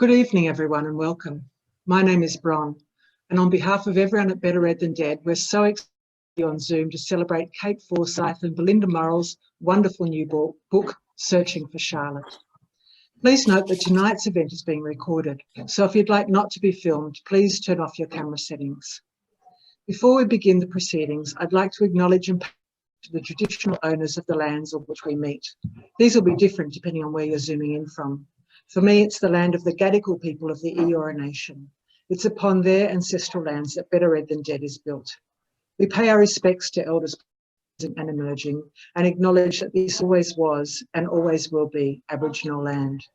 Good evening, everyone, and welcome. My name is Bron, and on behalf of everyone at Better Read Than Dead, we're so excited to be on Zoom to celebrate Kate Forsyth and Belinda Murrell's wonderful new book, Searching for Charlotte. Please note that tonight's event is being recorded, so if you'd like not to be filmed, please turn off your camera settings. Before we begin the proceedings, I'd like to acknowledge and pay to the traditional owners of the lands on which we meet. These will be different depending on where you're zooming in from. For me, it's the land of the Gadigal people of the Eora Nation. It's upon their ancestral lands that Better Read Than Dead is built. We pay our respects to elders present and emerging and acknowledge that this always was and always will be Aboriginal land.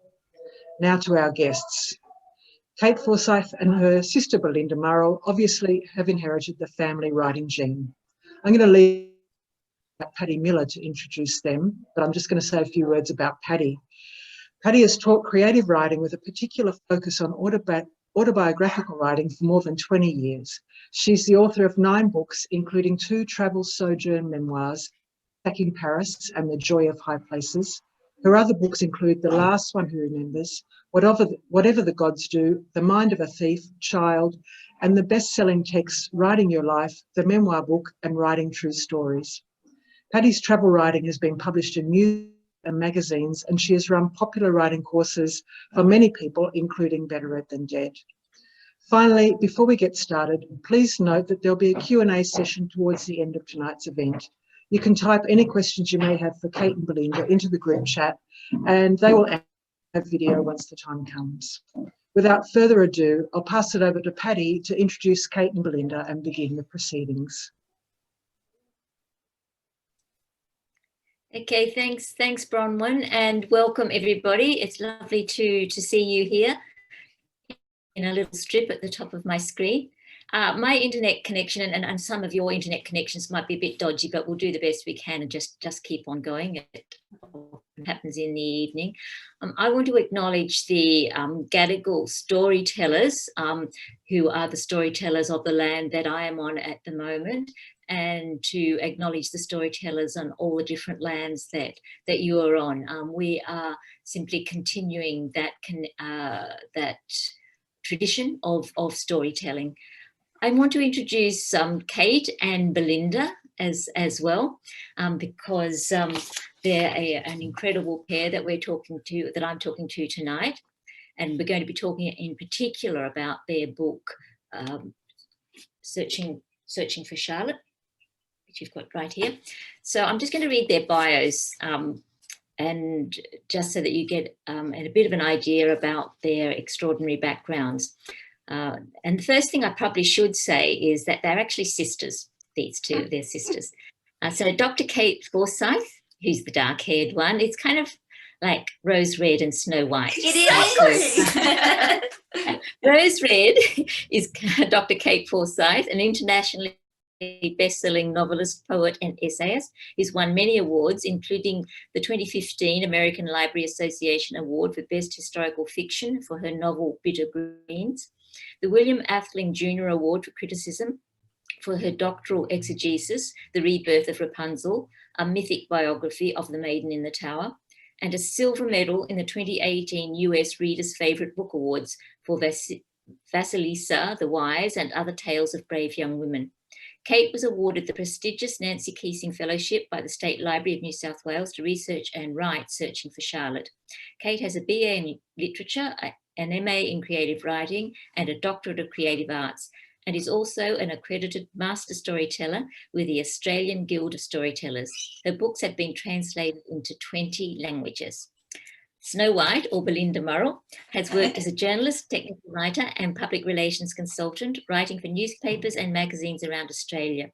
Now to our guests. Kate Forsyth and her sister Belinda Murrell obviously have inherited the family writing gene. I'm going to leave Patti Miller to introduce them, but I'm just going to say a few words about Patti. Patti has taught creative writing with a particular focus on autobiographical writing for more than 20 years. She's the author of 9 books, including 2 travel sojourn memoirs, Back in Paris and The Joy of High Places. Her other books include The Last One Who Remembers, Whatever the Gods Do, The Mind of a Thief, Child, and the best-selling text, Writing Your Life, the memoir book, and Writing True Stories. Patti's travel writing has been published in news and magazines, and she has run popular writing courses for many people, including Better Read Than Dead. Finally, before we get started, please note that there'll be a Q&A session towards the end of tonight's event. You can type any questions you may have for Kate and Belinda into the group chat, and they will add a video once the time comes. Without further ado, I'll pass it over to Patti to introduce Kate and Belinda and begin the proceedings. Okay, thanks Bronwyn, and welcome everybody. It's lovely to see you here in a little strip at the top of my screen. My internet connection and some of your internet connections might be a bit dodgy, but we'll do the best we can and just keep on going. It happens in the evening. I want to acknowledge the Gadigal storytellers, who are the storytellers of the land that I am on at the moment, and to acknowledge the storytellers on all the different lands that you are on. We are simply continuing that tradition of storytelling. I want to introduce Kate and Belinda as well, because they're an incredible pair that I'm talking to tonight, and we're going to be talking in particular about their book, Searching for Charlotte, which you've got right here. So I'm just going to read their bios, and just so that you get a bit of an idea about their extraordinary backgrounds. And the first thing I probably should say is that they're actually sisters, these two, they're sisters. So Dr. Kate Forsyth, who's the dark-haired one, it's kind of like Rose Red and Snow White. It is! Rose Red is Dr. Kate Forsyth, an internationally best-selling novelist, poet and essayist, who's won many awards, including the 2015 American Library Association Award for Best Historical Fiction for her novel Bitter Greens, the William Athling Jr. Award for Criticism for her doctoral exegesis, The Rebirth of Rapunzel, a mythic biography of the Maiden in the Tower, and a silver medal in the 2018 US Reader's Favourite Book Awards for Vasilisa the Wise and Other Tales of Brave Young Women. Kate was awarded the prestigious Nancy Keesing Fellowship by the State Library of New South Wales to research and write Searching for Charlotte. Kate has a BA in Literature, an MA in Creative Writing, and a Doctorate of Creative Arts, and is also an accredited Master Storyteller with the Australian Guild of Storytellers. Her books have been translated into 20 languages. Snow White, or Belinda Murrell, has worked as a journalist, technical writer, and public relations consultant, writing for newspapers and magazines around Australia.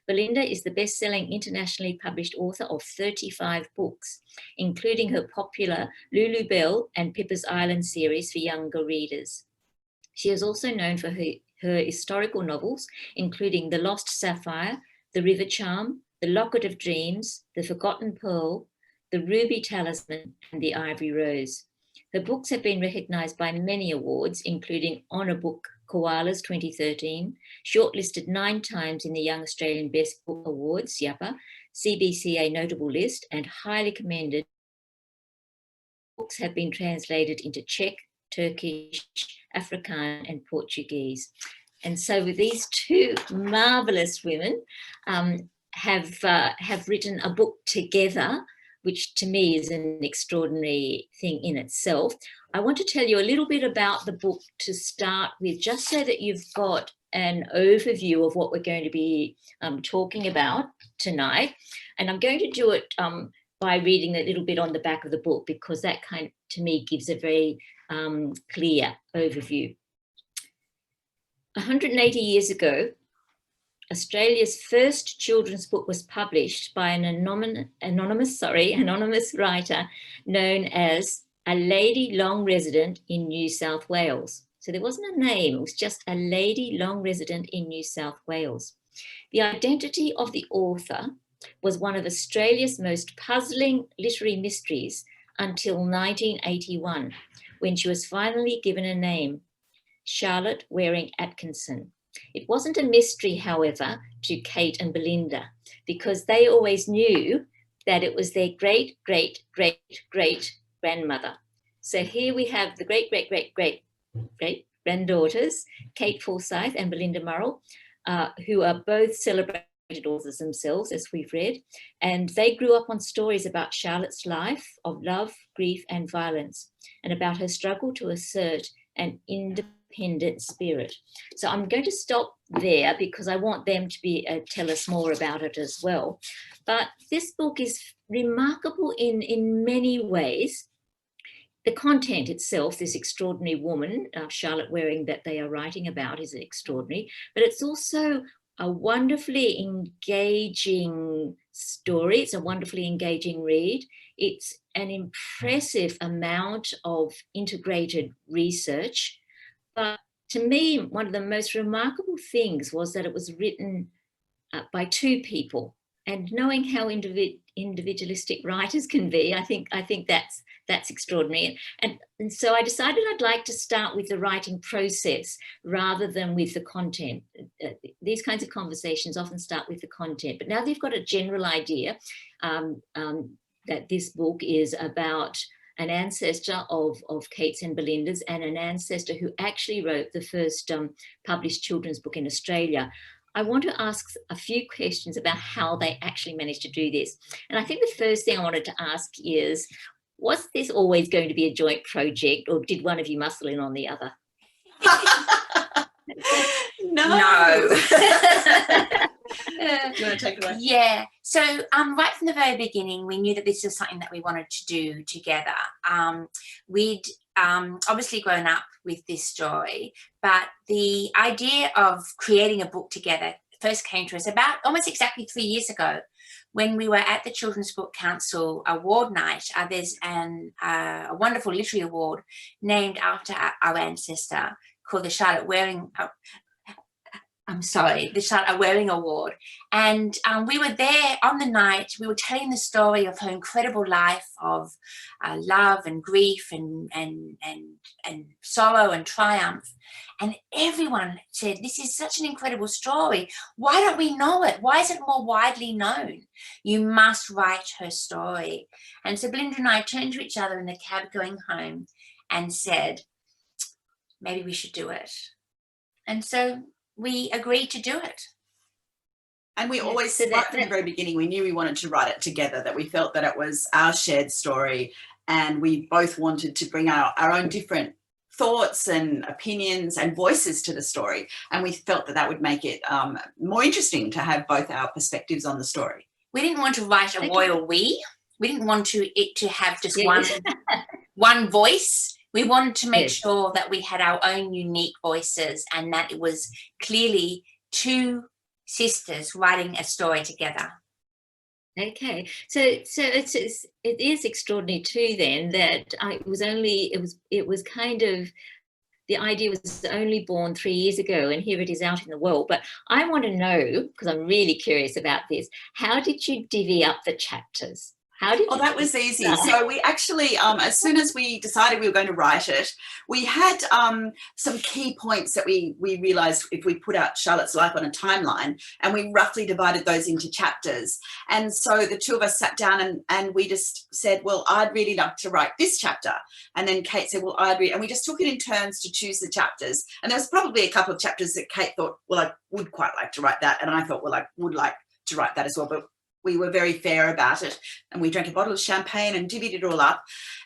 Belinda is the best-selling internationally published author of 35 books, including her popular Lulu Bell and Pippa's Island series for younger readers. She is also known for her historical novels, including The Lost Sapphire, The River Charm, The Locket of Dreams, The Forgotten Pearl, The Ruby Talisman, and The Ivory Rose. Her books have been recognised by many awards, including Honour Book Koalas 2013, shortlisted 9 times in the Young Australian Best Book Awards, YAPA, CBCA Notable List, and highly commended. Books have been translated into Czech, Turkish, Afrikaans and Portuguese. And so with these two marvellous women have written a book together, which to me is an extraordinary thing in itself. I want to tell you a little bit about the book to start with, just so that you've got an overview of what we're going to be talking about tonight. And I'm going to do it by reading a little bit on the back of the book, because that kind of, to me, gives a very clear overview. 180 years ago, Australia's first children's book was published by an anonymous writer known as a lady long resident in New South Wales. So there wasn't a name, it was just a lady long resident in New South Wales. The identity of the author was one of Australia's most puzzling literary mysteries until 1981, when she was finally given a name, Charlotte Waring Atkinson. It wasn't a mystery, however, to Kate and Belinda, because they always knew that it was their great-great-great-great-grandmother. So here we have the great-great-great-great-granddaughters, Kate Forsyth and Belinda Murrell, who are both celebrated authors themselves, as we've read, and they grew up on stories about Charlotte's life of love, grief and violence, and about her struggle to assert an independent spirit. So I'm going to stop there because I want them to be tell us more about it as well. But this book is remarkable in many ways. The content itself, this extraordinary woman, Charlotte Waring, that they are writing about, is extraordinary, but it's also a wonderfully engaging story. It's a wonderfully engaging read. It's an impressive amount of integrated research. But to me, one of the most remarkable things was that it was written by two people. And knowing how individualistic writers can be, I think that's extraordinary. And so I decided I'd like to start with the writing process rather than with the content. These kinds of conversations often start with the content. But now they've got a general idea that this book is about an ancestor of Kate's and Belinda's, and an ancestor who actually wrote the first published children's book in Australia. I want to ask a few questions about how they actually managed to do this. And I think the first thing I wanted to ask is, was this always going to be a joint project, or did one of you muscle in on the other? No. Do you want to take it away? Yeah. So right from the very beginning, we knew that this was something that we wanted to do together. We'd obviously grown up with this story, but the idea of creating a book together first came to us about almost exactly 3 years ago, when we were at the Children's Book Council award night. There's a wonderful literary award named after our ancestor called the Charlotte Waring. The Charlotte Waring Award. And we were there on the night. We were telling the story of her incredible life of love and grief and sorrow and triumph. And everyone said, this is such an incredible story. Why don't we know it? Why is it more widely known? You must write her story. And so Belinda and I turned to each other in the cab going home and said, maybe we should do it. And so we agreed to do it. And we always, right from the very beginning, we knew we wanted to write it together, that we felt that it was our shared story, and we both wanted to bring our own different thoughts and opinions and voices to the story. And we felt that that would make it more interesting to have both our perspectives on the story. We didn't want to write a royal we. We didn't want it to have just one voice. We wanted to make sure that we had our own unique voices, and that it was clearly two sisters writing a story together. Okay, so it is extraordinary too then that it was kind of, the idea was only born 3 years ago, and here it is out in the world. But I want to know, because I'm really curious about this, how did you divvy up the chapters? How did that was easy. So we actually, as soon as we decided we were going to write it, we had some key points that we realised if we put out Charlotte's life on a timeline, and we roughly divided those into chapters. And so the two of us sat down and we just said, well, I'd really like to write this chapter. And then Kate said, well, and we just took it in turns to choose the chapters. And there was probably a couple of chapters that Kate thought, well, I would quite like to write that. And I thought, well, I would like to write that as well. But we were very fair about it, and we drank a bottle of champagne and divvied it all up.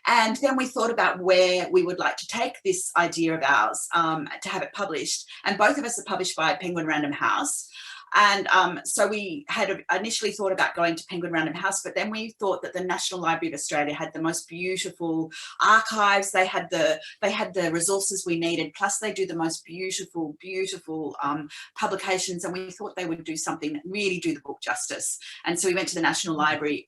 And then we thought about where we would like to take this idea of ours to have it published. And both of us are published by Penguin Random House. And so we had initially thought about going to Penguin Random House, but then we thought that the National Library of Australia had the most beautiful archives. They had the resources we needed, plus they do the most beautiful publications. And we thought they would do something that really do the book justice. And so we went to the National Library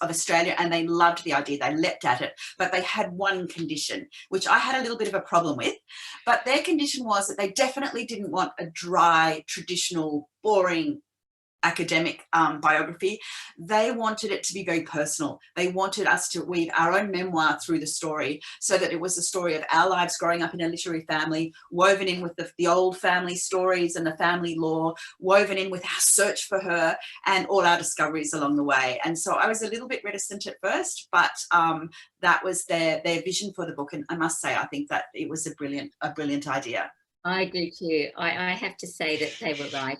of Australia, and they loved the idea. They leapt at it, but they had one condition, which I had a little bit of a problem with. But their condition was that they definitely didn't want a dry, traditional, boring academic biography. They wanted it to be very personal. They wanted us to weave our own memoir through the story, so that it was the story of our lives growing up in a literary family, woven in with the old family stories and the family lore, woven in with our search for her and all our discoveries along the way. And so I was a little bit reticent at first, but that was their vision for the book. And I must say, I think that it was a brilliant idea. I do too. I have to say that they were right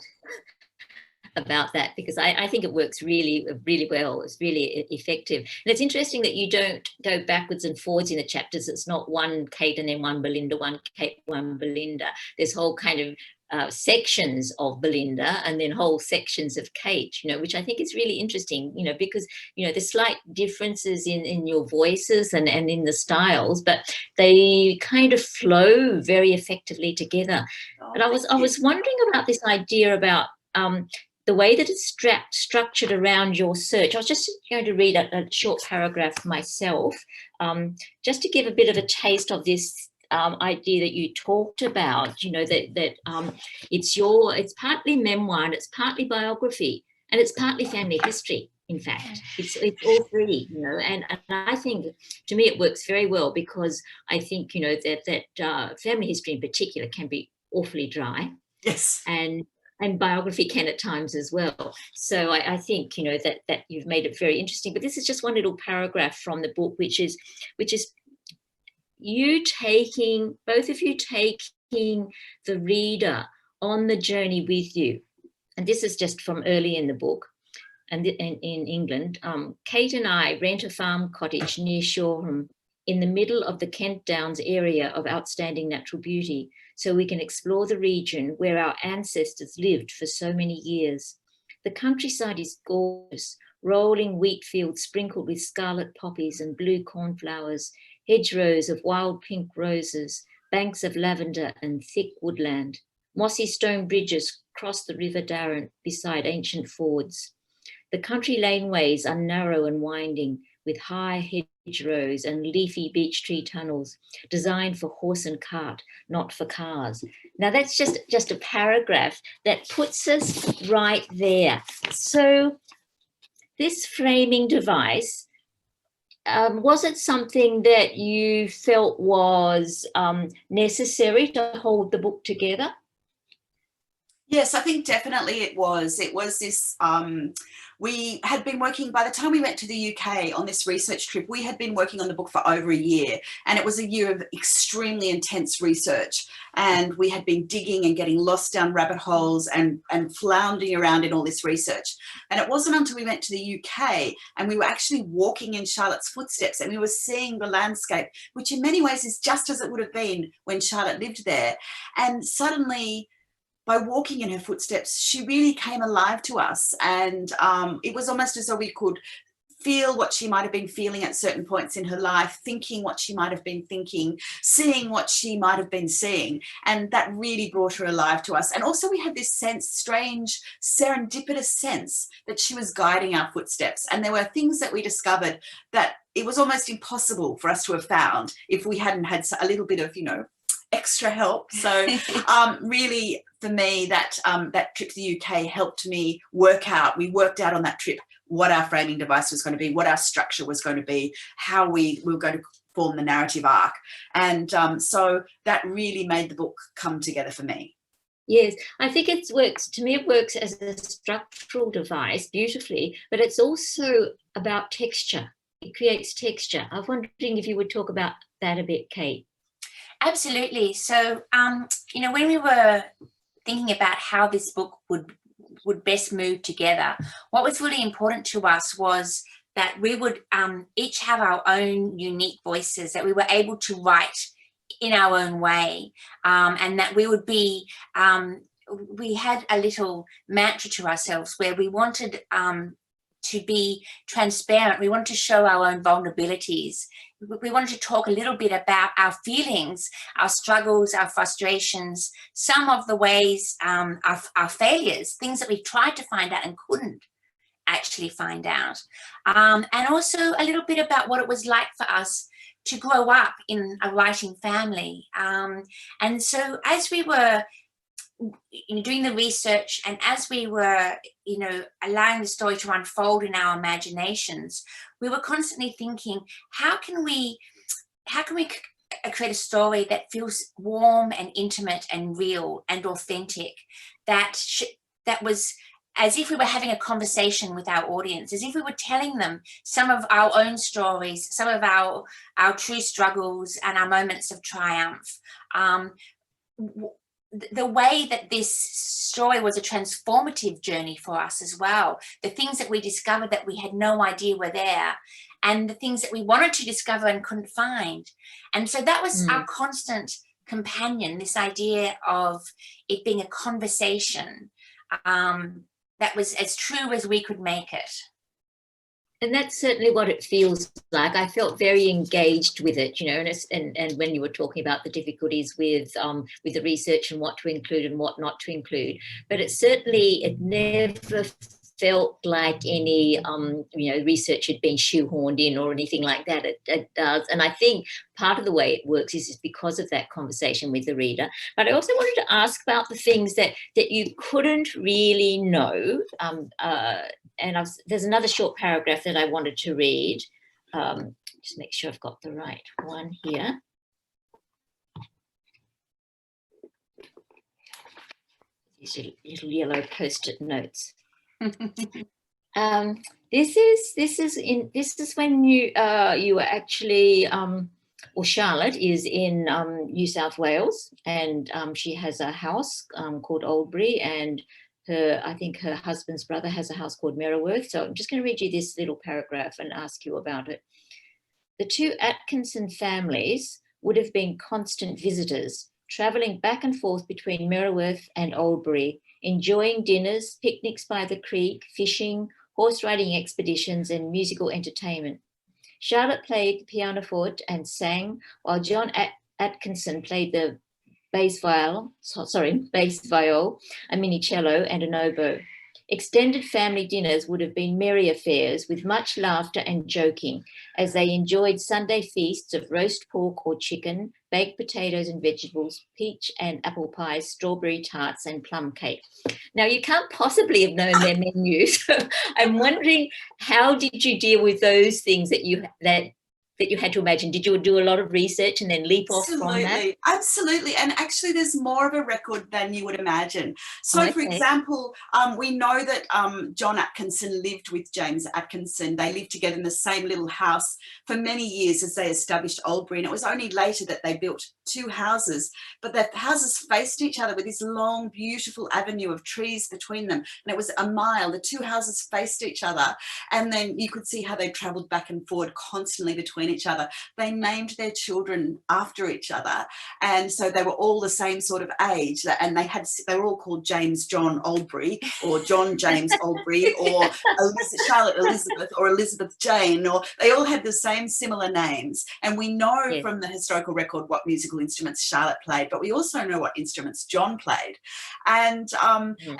about that, because I think it works really, really well. It's really effective. And it's interesting that you don't go backwards and forwards in the chapters. It's not one Kate and then one Belinda, one Kate, one Belinda. There's whole kind of sections of Belinda and then whole sections of Kate, which I think is really interesting, because, there's slight differences in your voices and in the styles, but they kind of flow very effectively together. But I was wondering about this idea about the way that it's structured around your search. I was just going to read a short paragraph myself, just to give a bit of a taste of this idea that you talked about, that it's partly memoir and it's partly biography and it's partly family history. In fact, it's all three, and I think, to me, it works very well, because I think, that family history in particular can be awfully dry. Yes. And biography can at times as well. So I think, that you've made it very interesting. But this is just one little paragraph from the book, which is both of you taking the reader on the journey with you. And this is just from early in the book. And in England, Kate and I rent a farm cottage near Shoreham, in the middle of the Kent Downs area of outstanding natural beauty, so we can explore the region where our ancestors lived for so many years. The countryside is gorgeous, rolling wheat fields sprinkled with scarlet poppies and blue cornflowers, hedgerows of wild pink roses, banks of lavender and thick woodland. Mossy stone bridges cross the River Darren beside ancient fords. The country laneways are narrow and winding, with high hedgerows and leafy beech tree tunnels designed for horse and cart, not for cars. Now that's just a paragraph that puts us right there. So this framing device, was it something that you felt was necessary to hold the book together? Yes, I think definitely it was. It was this, we had been working, by the time we went to the UK on this research trip, we had been working on the book for over a year, and it was a year of extremely intense research. And we had been digging and getting lost down rabbit holes and floundering around in all this research. And it wasn't until we went to the UK and we were actually walking in Charlotte's footsteps, and we were seeing the landscape, which in many ways is just as it would have been when Charlotte lived there. And suddenly, by walking in her footsteps, she really came alive to us. And it was almost as though we could feel what she might have been feeling at certain points in her life, thinking what she might have been thinking, seeing what she might have been seeing. And that really brought her alive to us. And also we had this strange serendipitous sense that she was guiding our footsteps. And there were things that we discovered that it was almost impossible for us to have found if we hadn't had a little bit of, extra help. So really, for me, that trip to the UK helped me work out. We worked out on that trip what our framing device was going to be, what our structure was going to be, how we were going to form the narrative arc. And so that really made the book come together for me. Yes, I think it works, to me it works as a structural device beautifully, but it's also about texture. It creates texture. I was wondering if you would talk about that a bit, Kate. Absolutely. So, you know, when we were thinking about how this book would best move together, what was really important to us was that we would each have our own unique voices, that we were able to write in our own way, and that we would be, we had a little mantra to ourselves where we wanted to be transparent. We wanted to show our own vulnerabilities. We wanted to talk a little bit about our feelings, our struggles, our frustrations, some of the ways, our failures, things that we tried to find out and couldn't actually find out. And also a little bit about what it was like for us to grow up in a writing family. And so as we were doing the research and as we were, you know, allowing the story to unfold in our imaginations, we were constantly thinking, how can we create a story that feels warm and intimate and real and authentic, that was as if we were having a conversation with our audience, as if we were telling them some of our own stories, some of our true struggles and our moments of triumph. The way that this story was a transformative journey for us as well, the things that we discovered that we had no idea were there, and the things that we wanted to discover and couldn't find. And so that was our constant companion, this idea of it being a conversation that was as true as we could make it. And that's certainly what it feels like. I felt very engaged with it, you know, and when you were talking about the difficulties with the research and what to include and what not to include, but it never felt like any, you know, research had been shoehorned in or anything like that. It does. And I think part of the way it works is because of that conversation with the reader. But I also wanted to ask about the things that you couldn't really know. And there's another short paragraph that I wanted to read. Just make sure I've got the right one here. These little yellow post-it notes. This is when you were actually, or Charlotte is in New South Wales, and she has a house called Oldbury, and I think her husband's brother has a house called Merriworth. So I'm just going to read you this little paragraph and ask you about it. The two Atkinson families would have been constant visitors, travelling back and forth between Merriworth and Oldbury, enjoying dinners, picnics by the creek, fishing, horse riding expeditions and musical entertainment. Charlotte played the pianoforte and sang, while John Atkinson played the bass viol, a mini cello and an oboe. Extended family dinners would have been merry affairs with much laughter and joking as they enjoyed Sunday feasts of roast pork or chicken, baked potatoes and vegetables, peach and apple pies, strawberry tarts and plum cake. Now, you can't possibly have known their menus. I'm wondering, how did you deal with those things that you had to imagine? Did you do a lot of research and then leap off from that? Absolutely. And actually there's more of a record than you would imagine. So for example, we know that John Atkinson lived with James Atkinson. They lived together in the same little house for many years as they established Oldbury. And it was only later that they built two houses, but the houses faced each other with this long, beautiful avenue of trees between them. And it was a mile. The two houses faced each other. And then you could see how they traveled back and forward constantly between each other. They named their children after each other, and so they were all the same sort of age, and they were all called James John Oldbury or John James Oldbury or Charlotte Elizabeth or Elizabeth Jane, or they all had the same similar names. And we know from the historical record what musical instruments Charlotte played, but we also know what instruments John played. And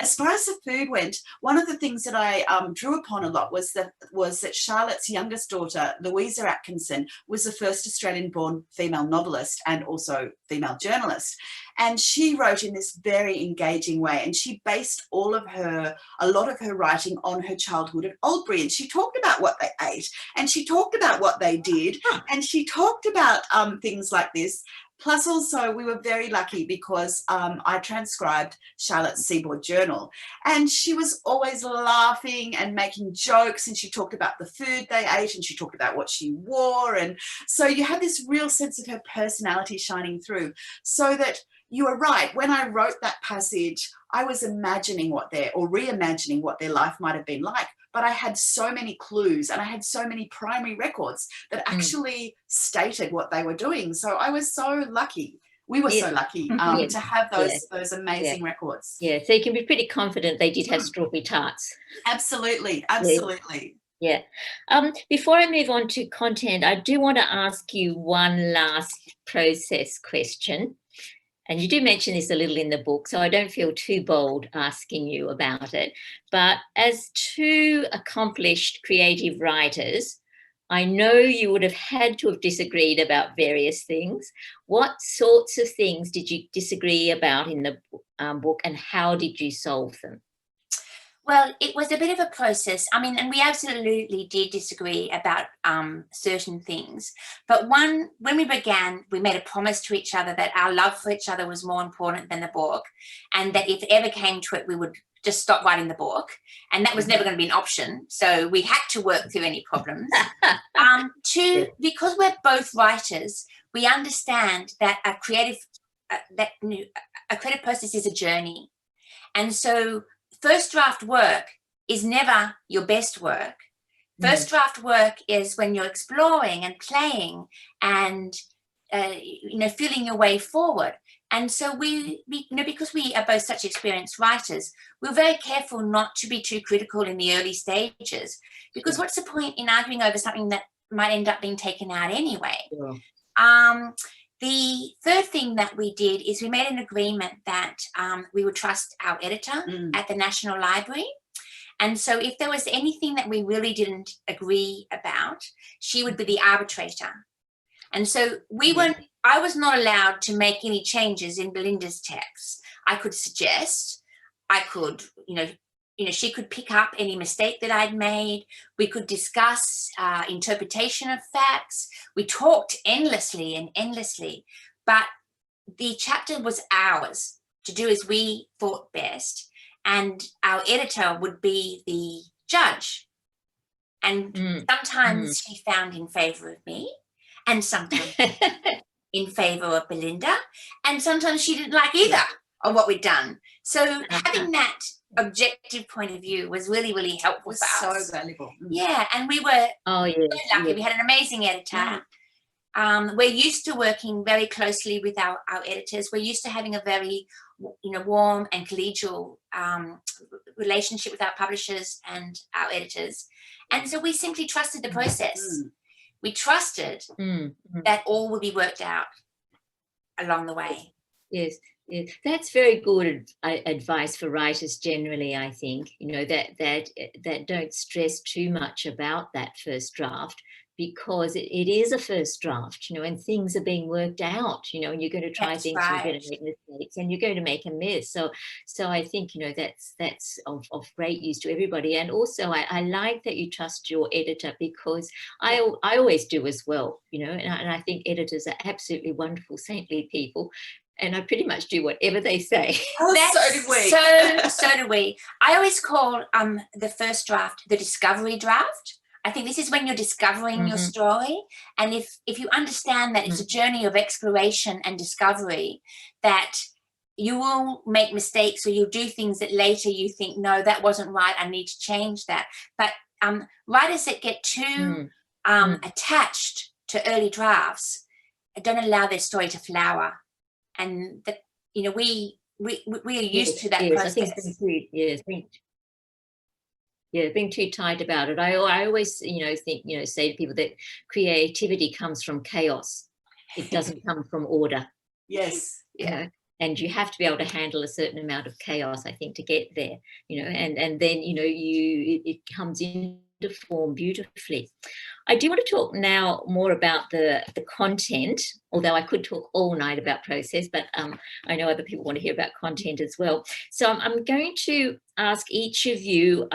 as far as the food went, one of the things that I drew upon a lot was that Charlotte's youngest daughter, Louisa Atkinson, was the first Australian-born female novelist and also female journalist. And she wrote in this very engaging way, and she based a lot of her writing on her childhood at Oldbury. And she talked about what they ate, and she talked about what they did, and she talked about things like this. Plus also we were very lucky because I transcribed Charlotte's Seaboard Journal, and she was always laughing and making jokes, and she talked about the food they ate, and she talked about what she wore. And so you have this real sense of her personality shining through. So that you are right, when I wrote that passage, I was reimagining what their life might have been like. But I had so many clues, and I had so many primary records that actually stated what they were doing. So I was so lucky. We were so lucky to have those amazing records. Yeah, so you can be pretty confident they did have strawberry tarts. Absolutely, absolutely. Yeah. Before I move on to content, I do want to ask you one last process question. And you do mention this a little in the book, so I don't feel too bold asking you about it. But as two accomplished creative writers, I know you would have had to have disagreed about various things. What sorts of things did you disagree about in the book, and how did you solve them? Well, it was a bit of a process. I mean, and we absolutely did disagree about certain things. But when we began, we made a promise to each other that our love for each other was more important than the book, and that if it ever came to it, we would just stop writing the book. And that was never going to be an option. So we had to work through any problems. Because we're both writers, we understand that a creative process is a journey. And so first draft work is never your best work. First draft work is when you're exploring and playing and feeling your way forward. And so we because we are both such experienced writers, we're very careful not to be too critical in the early stages, because what's the point in arguing over something that might end up being taken out anyway? The third thing that we did is we made an agreement that we would trust our editor at the National Library. And so if there was anything that we really didn't agree about, she would be the arbitrator. And so I was not allowed to make any changes in Belinda's text. I could suggest, she could pick up any mistake that I'd made. We could discuss interpretation of facts. We talked endlessly, but the chapter was ours to do as we thought best, and our editor would be the judge. And sometimes she found in favour of me, and sometimes in favour of Belinda, and sometimes she didn't like either of what we'd done. So having that objective point of view was really, really helpful for us. So valuable. Yeah, and we were very lucky. We had an amazing editor. We're used to working very closely with our editors. We're used to having a very, warm and collegial relationship with our publishers and our editors. And so we simply trusted the process. We trusted that all would be worked out along the way. Yes. That's very good advice for writers generally, I think, that don't stress too much about that first draft, because it is a first draft, and things are being worked out, and you're going to try things, and you're going to make mistakes, and you're going to make a mess. So I think, that's of great use to everybody. And also I like that you trust your editor, because I always do as well, and I think editors are absolutely wonderful, saintly people. And I pretty much do whatever they say. So do we. So do we. I always call the first draft the discovery draft. I think this is when you're discovering your story. And if you understand that it's a journey of exploration and discovery, that you will make mistakes, or you'll do things that later you think, no, that wasn't right, I need to change that. But writers that get too attached to early drafts don't allow their story to flower. And that, we are used to that process. I think being too tight about it. I always, say to people that creativity comes from chaos. It doesn't come from order. Yes. Yeah. And you have to be able to handle a certain amount of chaos, I think, to get there, and then, it comes into form beautifully. I do want to talk now more about the content, although I could talk all night about process, but I know other people want to hear about content as well. So I'm going to ask each of you,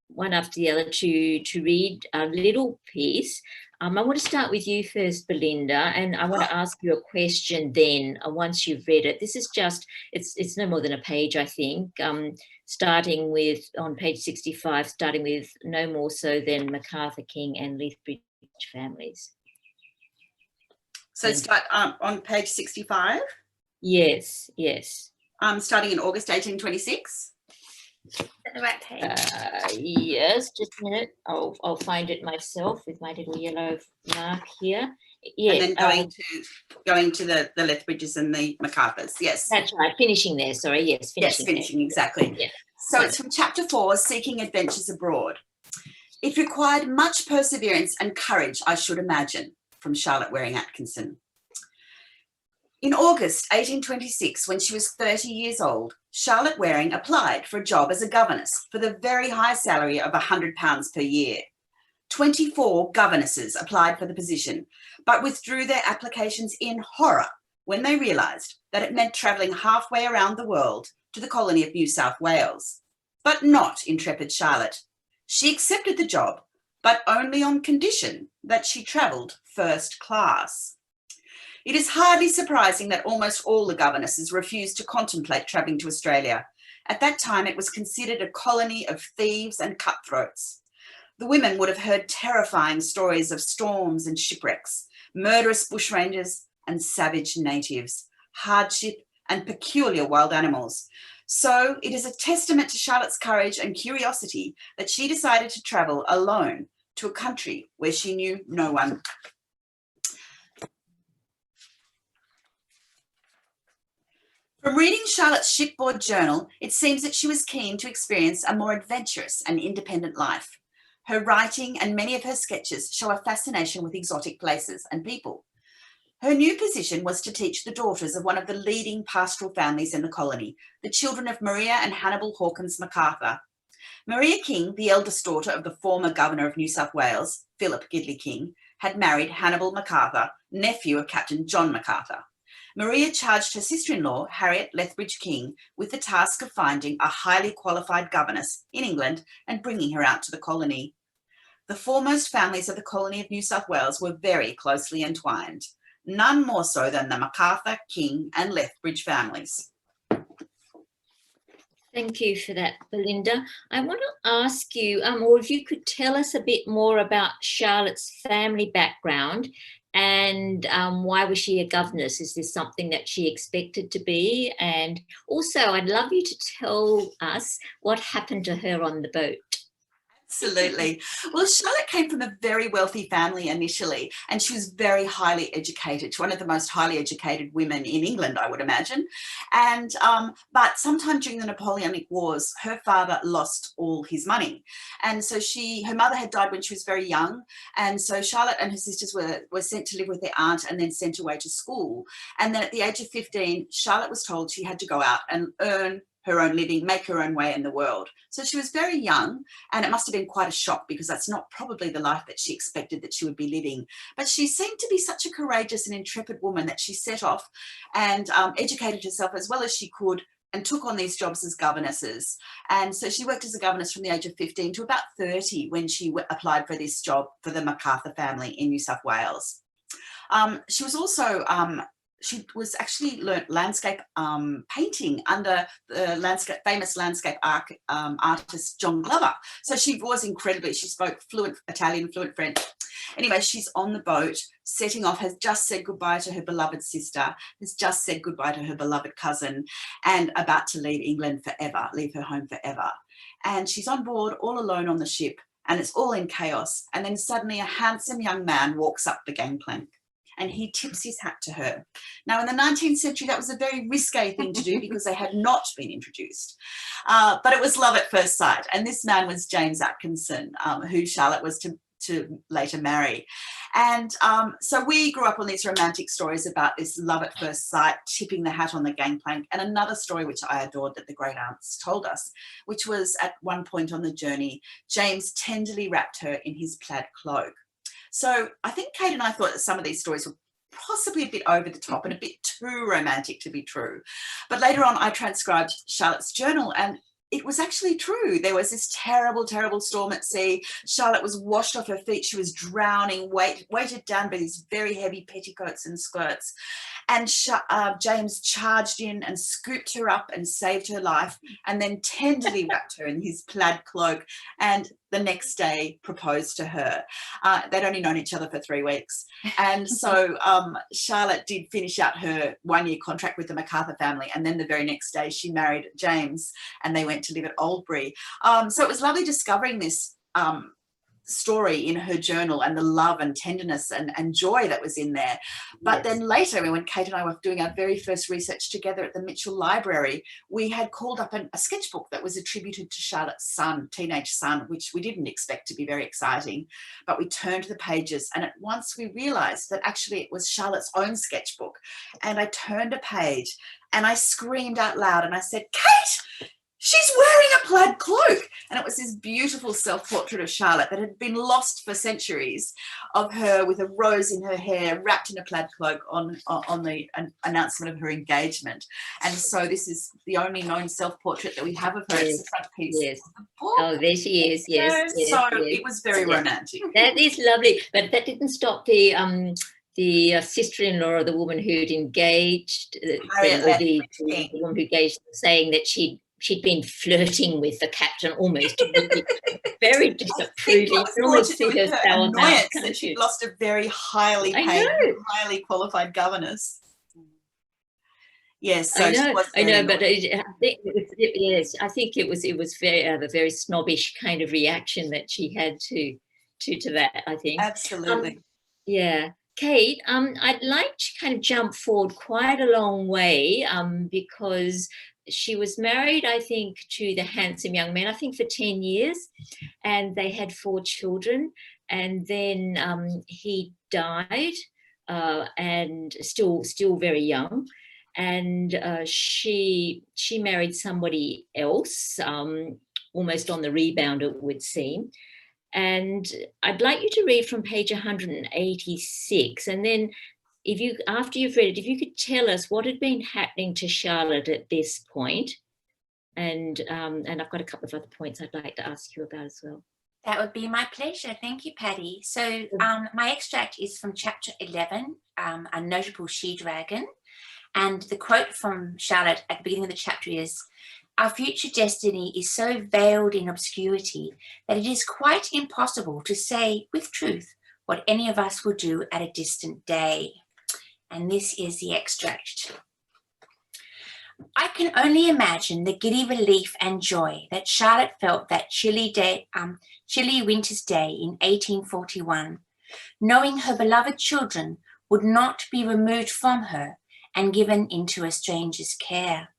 one after the other, to read a little piece. I want to start with you first, Belinda, and I want to ask you a question then, once you've read it. This is just, it's no more than a page, I think, starting with, on page 65, starting with no more so than MacArthur King and Lethbridge families. So start on page 65? Yes. Starting in August 1826? The right page. Yes, just a minute. I'll find it myself with my little yellow mark here. Yeah, and then going to the Lethbridges and the MacArthurs. Yes, that's right. Finishing there. Sorry. Yes, finishing exactly. Yeah. So it's from chapter 4, Seeking Adventures Abroad. It required much perseverance and courage, I should imagine, from Charlotte Waring Atkinson. In August 1826, when she was 30 years old, Charlotte Waring applied for a job as a governess for the very high salary of £100 per year. 24 governesses applied for the position, but withdrew their applications in horror when they realised that it meant travelling halfway around the world to the colony of New South Wales. But not intrepid Charlotte. She accepted the job, but only on condition that she travelled first class. It is hardly surprising that almost all the governesses refused to contemplate travelling to Australia. At that time, it was considered a colony of thieves and cutthroats. The women would have heard terrifying stories of storms and shipwrecks, murderous bushrangers and savage natives, hardship and peculiar wild animals. So it is a testament to Charlotte's courage and curiosity that she decided to travel alone to a country where she knew no one. From reading Charlotte's shipboard journal, it seems that she was keen to experience a more adventurous and independent life. Her writing and many of her sketches show a fascination with exotic places and people. Her new position was to teach the daughters of one of the leading pastoral families in the colony, the children of Maria and Hannibal Hawkins MacArthur. Maria King, the eldest daughter of the former governor of New South Wales, Philip Gidley King, had married Hannibal MacArthur, nephew of Captain John MacArthur. Maria charged her sister-in-law, Harriet Lethbridge King, with the task of finding a highly qualified governess in England and bringing her out to the colony. The foremost families of the colony of New South Wales were very closely entwined, none more so than the MacArthur, King and Lethbridge families. Thank you for that, Belinda. I want to ask you, or if you could tell us a bit more about Charlotte's family background and why was she a governess? Is this something that she expected to be? And also, I'd love you to tell us what happened to her on the boat. Absolutely. Well, Charlotte came from a very wealthy family initially, and she was very highly educated. She's one of the most highly educated women in England, I would imagine. And but sometime during the Napoleonic Wars, her father lost all his money, and so her mother had died when she was very young, and so Charlotte and her sisters were sent to live with their aunt and then sent away to school. And then at the age of 15, Charlotte was told she had to go out and earn her own living, make her own way in the world. So she was very young, and it must have been quite a shock because that's not probably the life that she expected that she would be living. But she seemed to be such a courageous and intrepid woman that she set off and educated herself as well as she could and took on these jobs as governesses. And so she worked as a governess from the age of 15 to about 30 when she applied for this job for the MacArthur family in New South Wales. She was also she was actually learnt landscape painting under the famous landscape artist John Glover. So she was incredibly, she spoke fluent Italian, fluent French. Anyway, she's on the boat, setting off, has just said goodbye to her beloved sister, has just said goodbye to her beloved cousin, and about to leave England forever, leave her home forever. And she's on board all alone on the ship, and it's all in chaos. And then suddenly a handsome young man walks up the gangplank, and he tips his hat to her. Now, in the 19th century, that was a very risque thing to do because they had not been introduced. But it was love at first sight. And this man was James Atkinson, who Charlotte was to to later marry. And so we grew up on these romantic stories about this love at first sight, tipping the hat on the gangplank. And another story which I adored that the great aunts told us, which was at one point on the journey, James tenderly wrapped her in his plaid cloak. So I think Kate and I thought that some of these stories were possibly a bit over the top and a bit too romantic to be true. But later on, I transcribed Charlotte's journal, and it was actually true. There was this terrible, terrible storm at sea. Charlotte was washed off her feet. She was drowning, weighted down by these very heavy petticoats and skirts. And James charged in and scooped her up and saved her life, and then tenderly wrapped her in his plaid cloak, and the next day proposed to her. They'd only known each other for 3 weeks. And so Charlotte did finish out her 1-year contract with the MacArthur family, and then the very next day she married James and they went to live at Oldbury. So it was lovely discovering this story in her journal and the love and tenderness and joy that was in there. But then later, when Kate and I were doing our very first research together at the Mitchell Library, we had called up a sketchbook that was attributed to Charlotte's son, teenage son, which we didn't expect to be very exciting. But we turned to the pages, and at once we realised that actually it was Charlotte's own sketchbook. And I turned a page and I screamed out loud and I said, "Kate, she's wearing a plaid cloak!" And it was this beautiful self-portrait of Charlotte that had been lost for centuries, of her with a rose in her hair, wrapped in a plaid cloak on the announcement of her engagement. And so this is the only known self-portrait that we have of her. It's the front piece of the book. Oh, there she is. Yes. So it was very romantic. That is lovely. But that didn't stop the sister-in-law of the woman who'd engaged, the woman who engaged, saying that she'd been flirting with the captain almost, very disapproving. Almost see her annoyance that she'd lost a very highly paid, highly qualified governess. Yes, so I know, but I think it was very a very snobbish kind of reaction that she had to that. I think absolutely. Yeah. Kate, I'd like to kind of jump forward quite a long way because she was married, I think, to the handsome young man, I think for 10 years, and they had 4 children, and then he died and still very young, and she married somebody else, almost on the rebound, it would seem. And I'd like you to read from page 186, and then after you've read it, if you could tell us what had been happening to Charlotte at this point, and I've got a couple of other points I'd like to ask you about as well. That would be my pleasure. Thank you, Patti. So my extract is from chapter 11, A Notable She-Dragon, and the quote from Charlotte at the beginning of the chapter is, "Our future destiny is so veiled in obscurity that it is quite impossible to say with truth what any of us will do at a distant day." And this is the extract. "I can only imagine the giddy relief and joy that Charlotte felt that chilly winter's day in 1841, knowing her beloved children would not be removed from her and given into a stranger's care.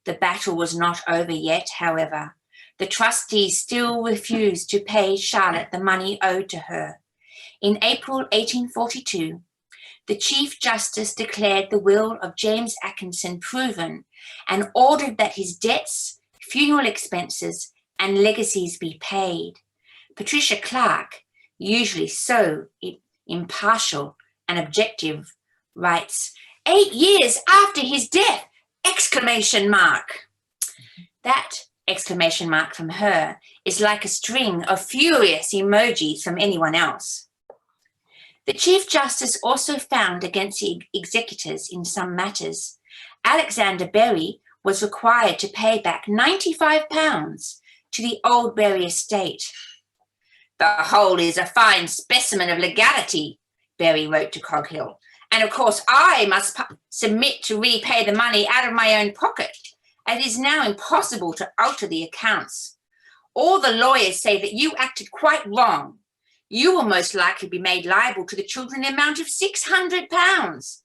The battle was not over yet, however. The trustees still refused to pay Charlotte the money owed to her. In April 1842, the Chief Justice declared the will of James Atkinson proven and ordered that his debts, funeral expenses, and legacies be paid. Patricia Clark, usually so impartial and objective, writes, 8 years after his death! Exclamation mark. That exclamation mark from her is like a string of furious emojis from anyone else. The Chief Justice also found against the executors in some matters. Alexander Berry was required to pay back £95 to the Old Berry estate. "The whole is a fine specimen of legality," Berry wrote to Coghill. "And of course I must submit to repay the money out of my own pocket. It is now impossible to alter the accounts. All the lawyers say that you acted quite wrong. You will most likely be made liable to the children in the amount of £600.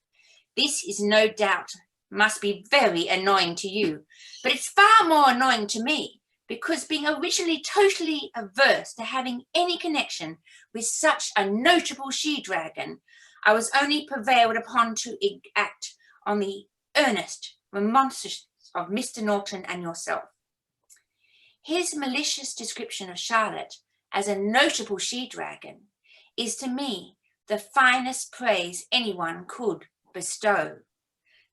This is no doubt must be very annoying to you, but it's far more annoying to me because being originally totally averse to having any connection with such a notable she-dragon, I was only prevailed upon to act on the earnest remonstrance of Mr. Norton and yourself. His malicious description of Charlotte as a notable she-dragon is to me the finest praise anyone could bestow.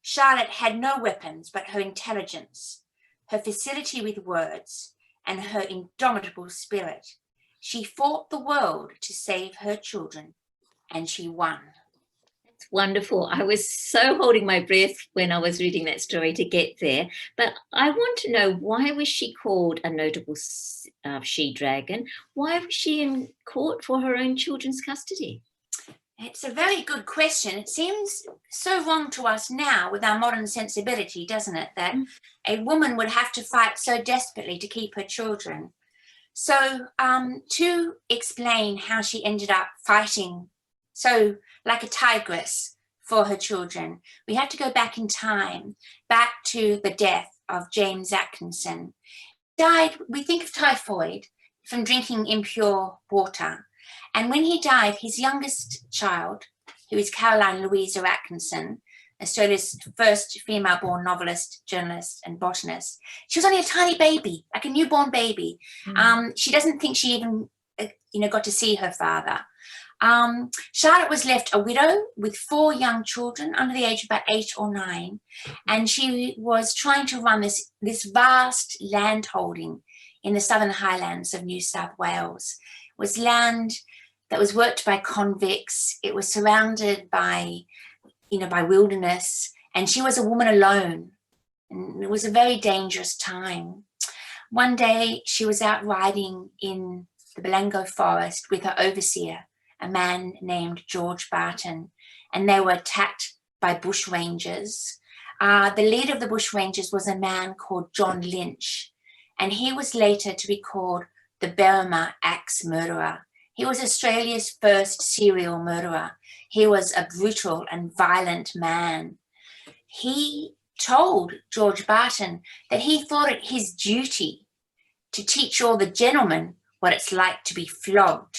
Charlotte had no weapons but her intelligence, her facility with words, and her indomitable spirit. She fought the world to save her children, and she won. That's wonderful. I was so holding my breath when I was reading that story to get there, but I want to know, why was she called a notable she-dragon? Why was she in court for her own children's custody? It's a very good question. It seems so wrong to us now with our modern sensibility, doesn't it? That a woman would have to fight so desperately to keep her children. So to explain how she ended up fighting so like a tigress for her children, we have to go back in time, back to the death of James Atkinson. He died, we think of typhoid, from drinking impure water. And when he died, his youngest child, who is Caroline Louisa Atkinson, Australia's first female-born novelist, journalist, and botanist, she was only a tiny baby, like a newborn baby. She doesn't think she even, got to see her father. Charlotte was left a widow with 4 young children under the age of about 8 or 9, and she was trying to run this vast land holding in the Southern Highlands of New South Wales. It was land that was worked by convicts. It was surrounded by wilderness, and she was a woman alone, and it was a very dangerous time. One day she was out riding in the Belango forest with her overseer, a man named George Barton, and they were attacked by bushrangers. The leader of the bushrangers was a man called John Lynch, and he was later to be called the Berrima Axe Murderer. He was Australia's first serial murderer. He was a brutal and violent man. He told George Barton that he thought it his duty to teach all the gentlemen what it's like to be flogged.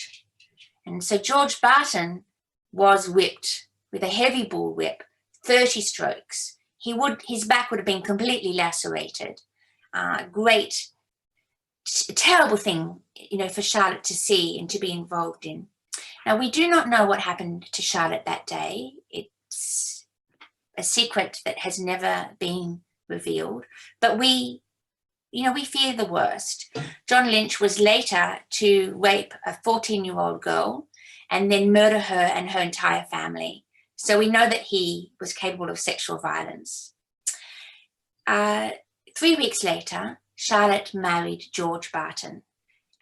And so George Barton was whipped with a heavy bull whip, 30 strokes. His back would have been completely lacerated. Terrible thing, for Charlotte to see and to be involved in. Now, we do not know what happened to Charlotte that day. It's a secret that has never been revealed, but we fear the worst. John Lynch was later to rape a 14-year-old girl and then murder her and her entire family. So we know that he was capable of sexual violence. 3 weeks later, Charlotte married George Barton,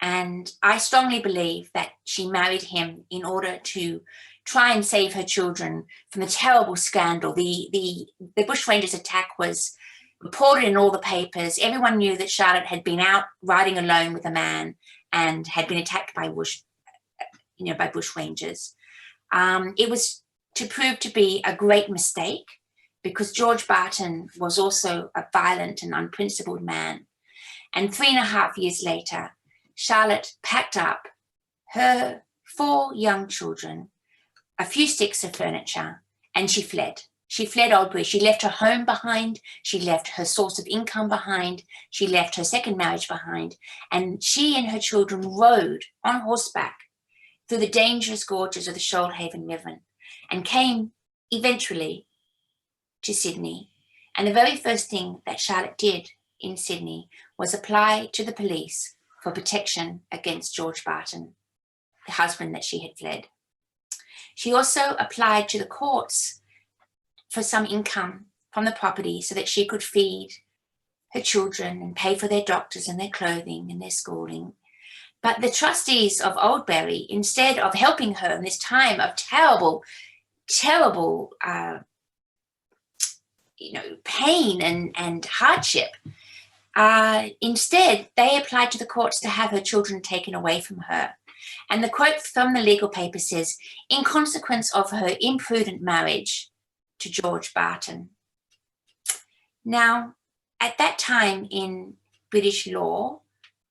and I strongly believe that she married him in order to try and save her children from the terrible scandal. The bushrangers' attack was reported in all the papers. Everyone knew that Charlotte had been out riding alone with a man and had been attacked by bushrangers. It was to prove to be a great mistake, because George Barton was also a violent and unprincipled man. And 3.5 years later, Charlotte packed up her 4 young children, a few sticks of furniture, and she fled. She fled Albury. She left her home behind. She left her source of income behind. She left her second marriage behind. And she and her children rode on horseback through the dangerous gorges of the Shoalhaven River and came eventually to Sydney. And the very first thing that Charlotte did in Sydney was apply to the police for protection against George Barton, the husband that she had fled. She also applied to the courts for some income from the property so that she could feed her children and pay for their doctors and their clothing and their schooling. But the trustees of Oldbury, instead of helping her in this time of terrible pain and hardship, instead they applied to the courts to have her children taken away from her. And the quote from the legal paper says, in consequence of her imprudent marriage to George Barton. Now, at that time in British law,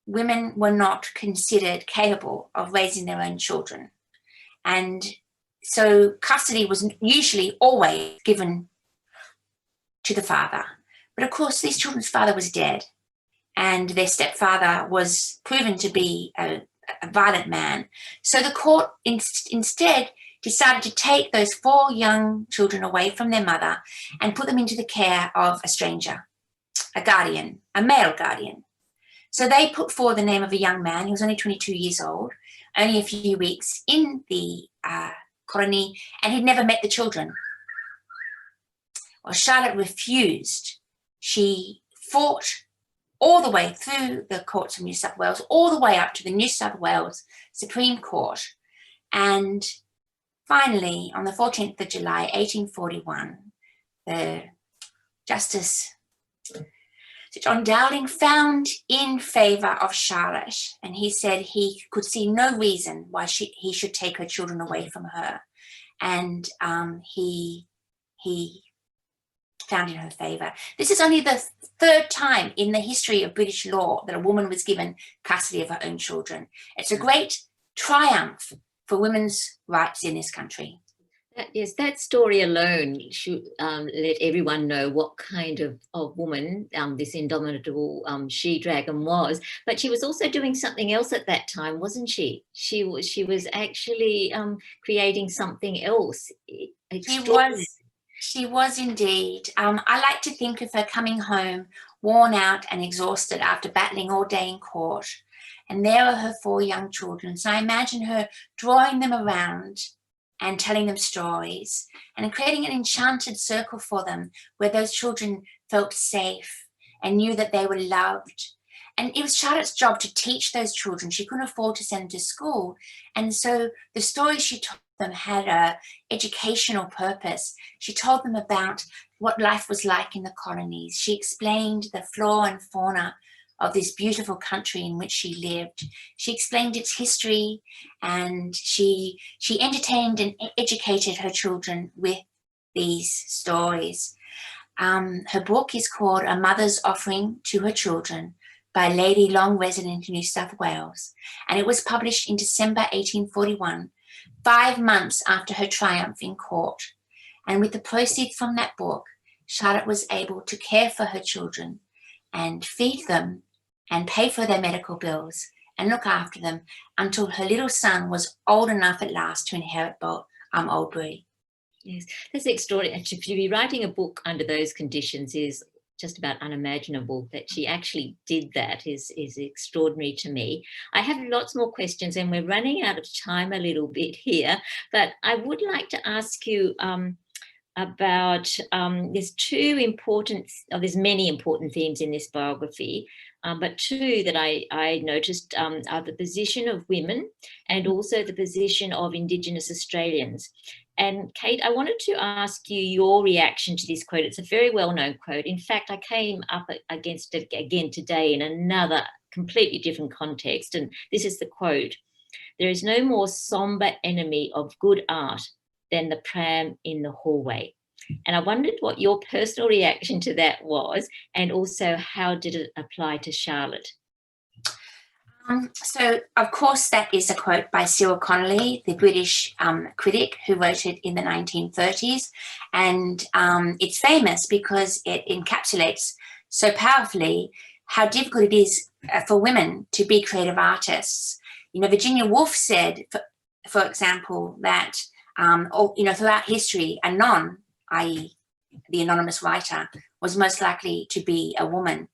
women were not considered capable of raising their own children. And so custody was usually always given to the father. But of course, these children's father was dead, and their stepfather was proven to be a violent man. So the court instead decided to take those 4 young children away from their mother and put them into the care of a stranger, a guardian, a male guardian. So they put forward the name of a young man. He was only 22 years old, only a few weeks in the colony, and he'd never met the children. Well, Charlotte refused. She fought all the way through the courts of New South Wales, all the way up to the New South Wales Supreme Court. And finally, on the 14th of July, 1841, the Justice Sir John Dowling found in favour of Charlotte, and he said he could see no reason why he should take her children away from her. And he found in her favour. This is only the 3rd time in the history of British law that a woman was given custody of her own children. It's a great triumph for women's rights in this country. Yes, that story alone should let everyone know what kind of woman this indomitable she-dragon was. But she was also doing something else at that time, wasn't she? She was actually creating something else. She was indeed. I like to think of her coming home worn out and exhausted after battling all day in court. And there are her 4 young children. So I imagine her drawing them around and telling them stories and creating an enchanted circle for them where those children felt safe and knew that they were loved. And it was Charlotte's job to teach those children. She couldn't afford to send them to school. And so the stories she told them had an educational purpose. She told them about what life was like in the colonies. She explained the flora and fauna of this beautiful country in which she lived. She explained its history, and she entertained and educated her children with these stories. Her book is called A Mother's Offering to Her Children by Lady Long, resident in New South Wales, and it was published in December 1841, 5 months after her triumph in court. And with the proceeds from that book, Charlotte was able to care for her children and feed them and pay for their medical bills and look after them until her little son was old enough at last to inherit Oldbury. Yes, that's extraordinary. To be writing a book under those conditions is just about unimaginable. That she actually did that is extraordinary to me. I have lots more questions and we're running out of time a little bit here, but I would like to ask you about, there's many important themes in this biography, but 2 that I noticed are the position of women and also the position of Indigenous Australians. And Kate, I wanted to ask you your reaction to this quote. It's a very well-known quote. In fact, I came up against it again today in another completely different context. And this is the quote: "There is no more sombre enemy of good art than the pram in the hallway." And I wondered what your personal reaction to that was, and also how did it apply to Charlotte? So, of course, that is a quote by Cyril Connolly, the British critic who wrote it in the 1930s. And it's famous because it encapsulates so powerfully how difficult it is for women to be creative artists. You know, Virginia Woolf said, for example, that, throughout history, Anon, i.e. the anonymous writer, was most likely to be a woman.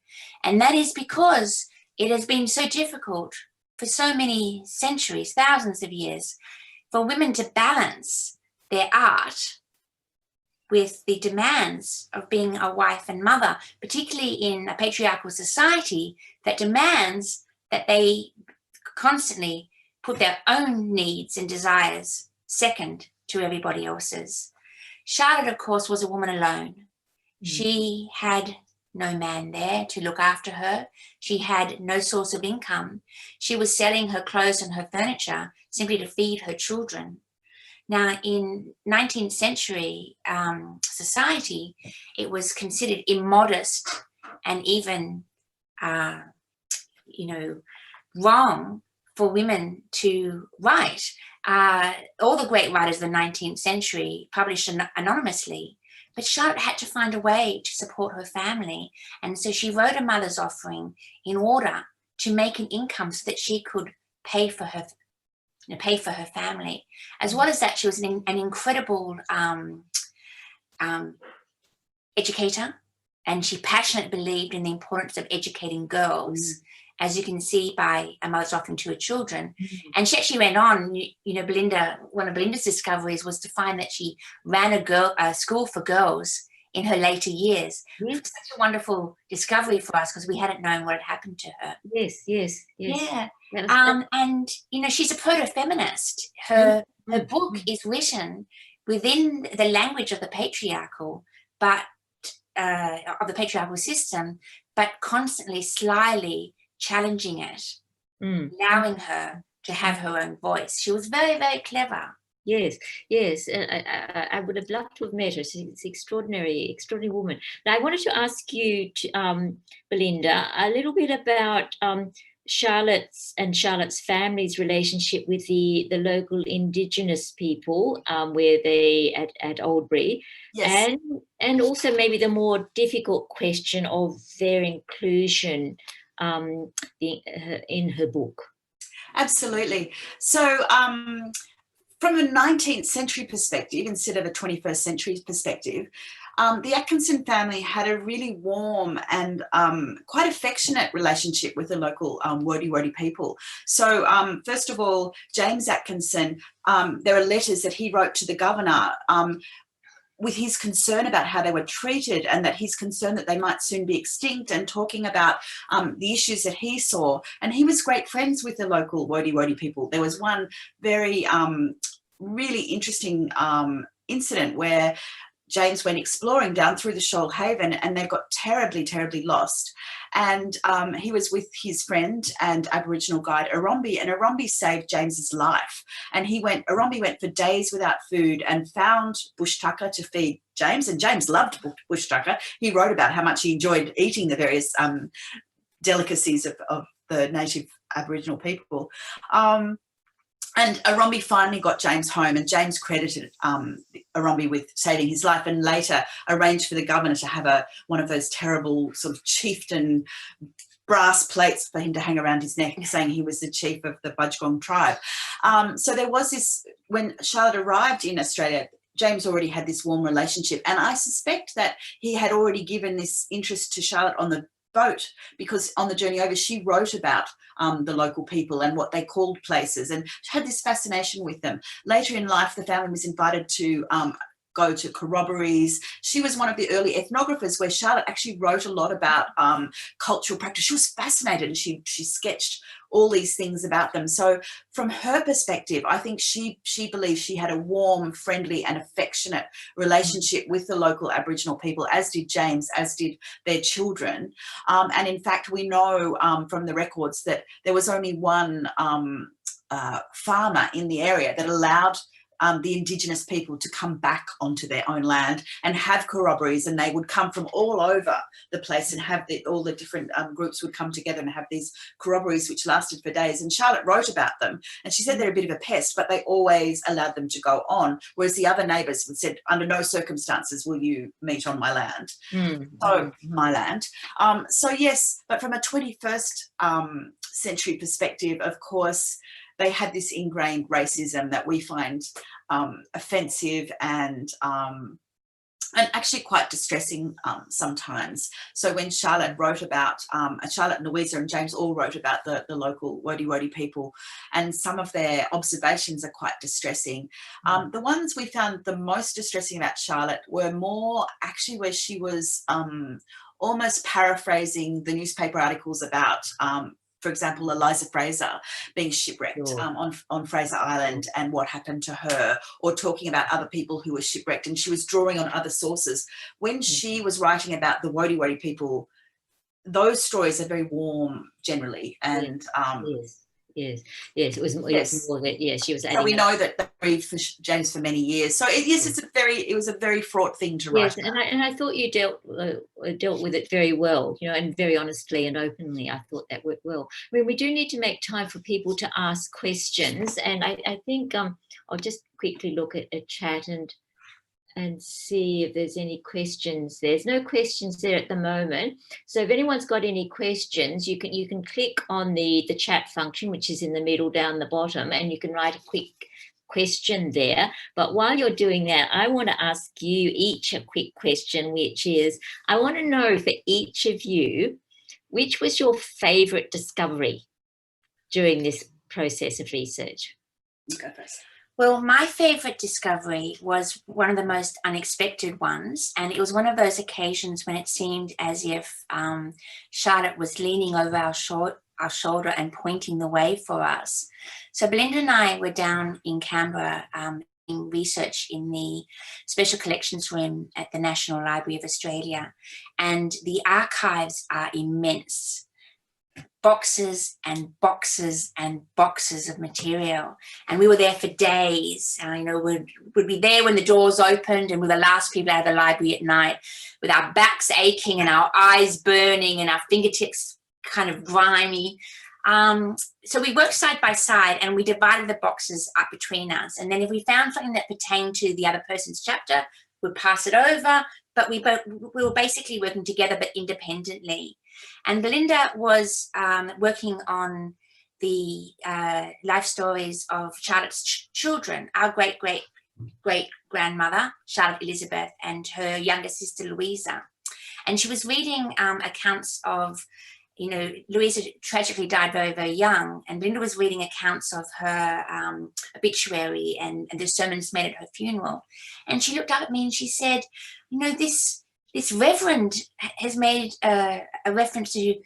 And that is because it has been so difficult for so many centuries, thousands of years, for women to balance their art with the demands of being a wife and mother, particularly in a patriarchal society that demands that they constantly put their own needs and desires second to everybody else's. Charlotte, of course, was a woman alone. She had no man there to look after her. She had no source of income. She was selling her clothes and her furniture simply to feed her children. Now, in 19th century society, it was considered immodest and even you know, wrong for women to write. All the great writers of the 19th century published anonymously, but Charlotte had to find a way to support her family. And so she wrote a mother's offering in order to make an income so that she could pay for her family. As well as that, she was an incredible educator, and she passionately believed in the importance of educating girls, as you can see by A Mother's Offering to Her Children. And she actually went on, you know, Belinda, one of Belinda's discoveries was to find that she ran a school for girls in her later years. It was such a wonderful discovery for us because we hadn't known what had happened to her. Yes. Yeah. And, you know, she's a proto-feminist. Her book is written within the language of the patriarchal, but of the patriarchal system, but constantly, slyly challenging it, allowing her to have her own voice. She was very, very clever. Yes. I would have loved to have met her. She's an extraordinary woman. Now, I wanted to ask you, Belinda, a little bit about Charlotte's family's relationship with the local Indigenous people, where they at Oldbury, and also maybe the more difficult question of their inclusion in her book. Absolutely. So from a 19th century perspective, instead of a 21st century perspective, the Atkinson family had a really warm and quite affectionate relationship with the local Wodi people. So first of all, James Atkinson, there are letters that he wrote to the governor with his concern about how they were treated, and that he's concerned that they might soon be extinct, and talking about the issues that he saw. And he was great friends with the local Wodi people. There was one very really interesting incident where James went exploring down through the Shoalhaven, and they got terribly, terribly lost. And he was with his friend and Aboriginal guide Arombi, and Arombi saved James's life. And Arombi went for days without food and found bush tucker to feed James, and James loved bush tucker. He wrote about how much he enjoyed eating the various delicacies of the native Aboriginal people. And Arombi finally got James home, and James credited Arombi with saving his life, and later arranged for the governor to have one of those terrible sort of chieftain brass plates for him to hang around his neck, saying he was the chief of the Budgong tribe. So there was this, when Charlotte arrived in Australia, James already had this warm relationship, and I suspect that he had already given this interest to Charlotte on the boat, because on the journey over she wrote about the local people and what they called places, and she had this fascination with them. Later in life, the family was invited to go to corroborees. She was one of the early ethnographers, where Charlotte actually wrote a lot about cultural practice. She was fascinated, and she sketched all these things about them. So from her perspective, I think she believes she had a warm, friendly and affectionate relationship with the local Aboriginal people, as did James, as did their children. And in fact, we know from the records that there was only one farmer in the area that allowed the Indigenous people to come back onto their own land and have corroborees, and they would come from all over the place and have all the different groups would come together and have these corroborees which lasted for days. And Charlotte wrote about them, and she said they're a bit of a pest, but they always allowed them to go on, whereas the other neighbours would said, under no circumstances will you meet on my land. So my land. So yes, but from a 21st century perspective, of course, they had this ingrained racism that we find offensive and actually quite distressing sometimes. So when Charlotte wrote about, Charlotte, Louisa and James all wrote about the local Wodi people, and some of their observations are quite distressing. The ones we found the most distressing about Charlotte were more actually where she was almost paraphrasing the newspaper articles about for example, Eliza Fraser being shipwrecked on Fraser Island and what happened to her, or talking about other people who were shipwrecked, and she was drawing on other sources. When she was writing about the Wodi people, those stories are very warm generally, and Yes, it was more of it. Yeah, she was. So we know that they grieved for James for many years. So it was a very fraught thing to write about. And I thought you dealt with it very well, and very honestly and openly. I thought that worked well. I mean, we do need to make time for people to ask questions, and I think I'll just quickly look at a chat and see if there's any questions. There's no questions there at the moment. So if anyone's got any questions, you can click on the chat function, which is in the middle down the bottom, and you can write a quick question there. But while you're doing that, I want to ask you each a quick question, which is, I want to know for each of you, which was your favourite discovery during this process of research? You go first. Well, my favourite discovery was one of the most unexpected ones, and it was one of those occasions when it seemed as if Charlotte was leaning over our shoulder and pointing the way for us. So Belinda and I were down in Canberra in research in the Special Collections Room at the National Library of Australia, and the archives are immense. Boxes and boxes and boxes of material, and we were there for days. We'd be there when the doors opened, and we were the last people out of the library at night, with our backs aching and our eyes burning and our fingertips kind of grimy. So we worked side by side, and we divided the boxes up between us. And then if we found something that pertained to the other person's chapter, we'd pass it over. But we were basically working together, but independently. And Belinda was working on the life stories of Charlotte's children, our great-great-grandmother, Charlotte Elizabeth, and her younger sister, Louisa. And she was reading accounts of, Louisa tragically died very, very young, and Belinda was reading accounts of her obituary and the sermons made at her funeral. And she looked up at me and she said, this reverend has made a reference to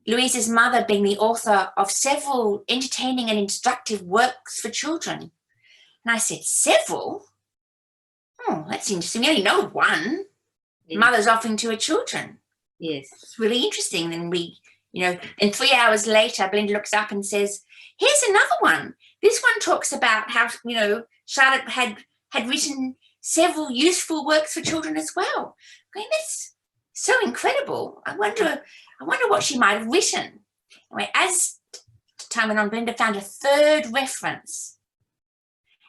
Louisa's mother being the author of several entertaining and instructive works for children. And I said, several? Oh, that's interesting. We only know one. Yes. Mother's offering to her children. Yes. It's really interesting. And and 3 hours later, Belinda looks up and says, here's another one. This one talks about how, Charlotte had written several useful works for children as well. I mean, that's so incredible. I wonder what she might have written. Anyway, as time went on, Belinda found a third reference.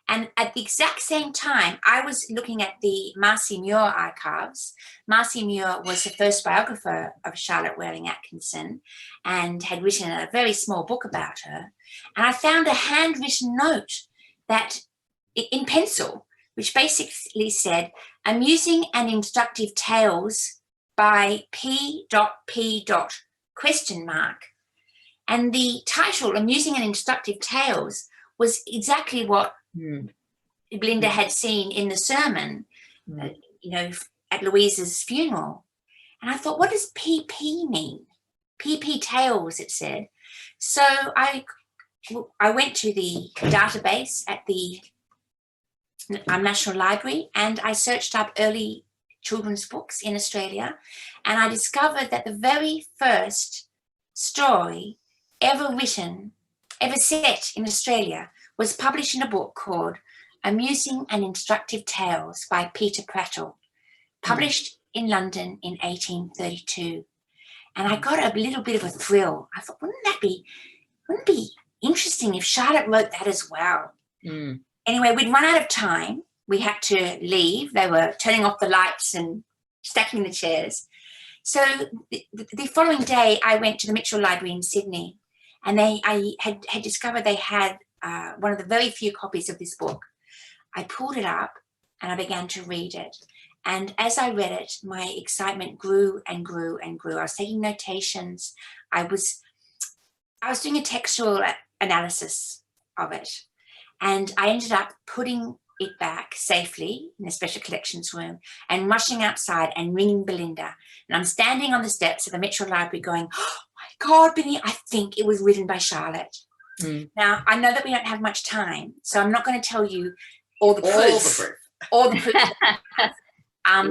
And at the exact same time, I was looking at the Marcy Muir archives. Marcy Muir was the first biographer of Charlotte Waring Atkinson and had written a very small book about her. And I found a handwritten note that, in pencil, which basically said, amusing and instructive tales by P.P. ? And the title, Amusing and Instructive Tales, was exactly what Belinda had seen in the sermon, at Louisa's funeral. And I thought, what does PP mean? PP Tales, it said. So I went to the database at the National Library, and I searched up early children's books in Australia, and I discovered that the very first story ever set in Australia was published in a book called Amusing and Instructive Tales by Peter Prattle, published in London in 1832. And I got a little bit of a thrill. I thought, wouldn't it be interesting if Charlotte wrote that as well? Anyway, we'd run out of time. We had to leave. They were turning off the lights and stacking the chairs. So the following day, I went to the Mitchell Library in Sydney, and I had discovered they had one of the very few copies of this book. I pulled it up and I began to read it. And as I read it, my excitement grew and grew and grew. I was taking notations. I was doing a textual analysis of it. And I ended up putting it back safely in the Special Collections Room and rushing outside and ringing Belinda. And I'm standing on the steps of the Mitchell Library going, oh my God, Benny, I think it was written by Charlotte. Now, I know that we don't have much time, so I'm not going to tell you all the proof.